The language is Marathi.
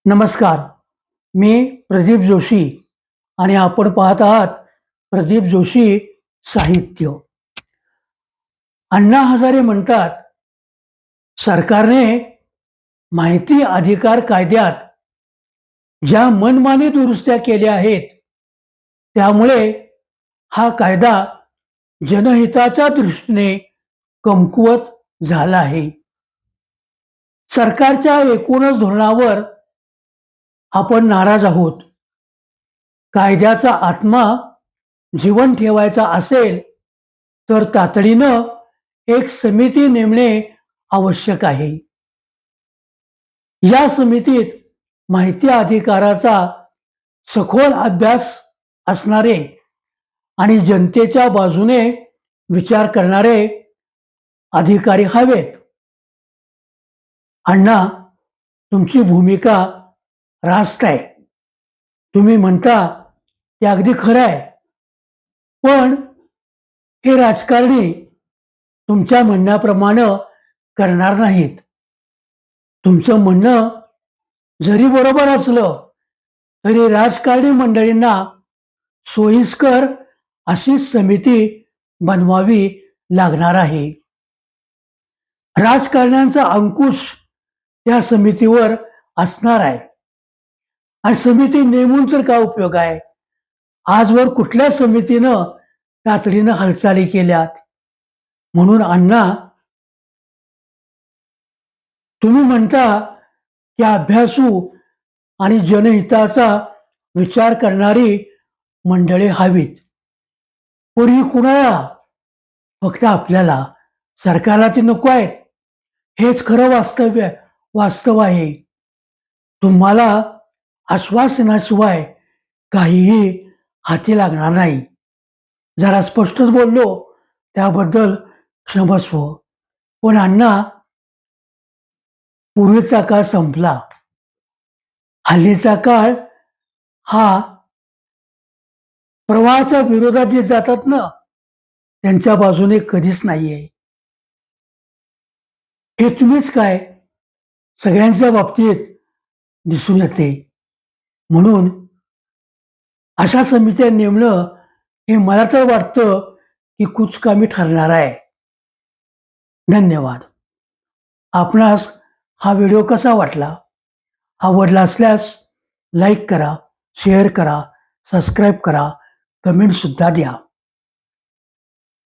नमस्कार. मी प्रदीप जोशी आणि आपण पाहत आहात प्रदीप जोशी साहित्य. अण्णा हजारे म्हणतात, सरकारने माहिती अधिकार कायद्यात ज्या मनमानी दुरुस्त्या केल्या आहेत, त्यामुळे हा कायदा जनहिताच्या दृष्टीने कमकुवत झाला आहे. सरकारच्या एकूणच धोरणावर आपण नाराज आहोत. कायद्याचा आत्मा जीवन ठेवायचा असेल तर तातडीनं एक समिती नेमणे आवश्यक आहे. या समितीत माहिती अधिकाराचा सखोल अभ्यास असणारे आणि जनतेच्या बाजूने विचार करणारे अधिकारी हवेत. अण्णा, तुमची भूमिका रास्त आहे. तुम्ही म्हणता ते अगदी खरं आहे, पण हे राजकारणी तुमच्या म्हणण्याप्रमाणे करणार नाहीत. तुमचं म्हणणं जरी बरोबर असलं तरी राजकारणी मंडळींना सोयीस्कर अशी समिती बनवावी लागणार आहे. राजकारण्यांचा अंकुश त्या समितीवर असणार आहे आणि समिती नेमून तर काय उपयोग आहे? आजवर कुठल्या समितीनं तातडीनं हालचाली केल्यात? म्हणून अण्णा, तुम्ही म्हणता की अभ्यासू आणि जनहिताचा विचार करणारी मंडळी हवीत. पण ही कुणाला? फक्त आपल्याला. सरकारला ती नको आहेत. हेच खरं वास्तव आहे. तुम्हाला आश्वासनाशिवाय काहीही हाती लागणार नाही. जरा स्पष्टच बोललो, त्याबद्दल क्षमस्व. पण अण्णा, पूर्वीचा काळ संपला. हल्लीचा काळ हा प्रवाहाच्या विरोधात जे जातात ना, त्यांच्या बाजूने कधीच नाहीये. हे तुम्हीच काय सगळ्यांच्या बाबतीत दिसून येते. म्हणून अशा समित्या नेमणं हे मला तर वाटतं की कुचकामी ठरणार आहे. धन्यवाद. आपणास हा व्हिडिओ कसा वाटला? आवडला असल्यास लाईक करा, शेअर करा, सबस्क्राईब करा, कमेंट सुद्धा द्या.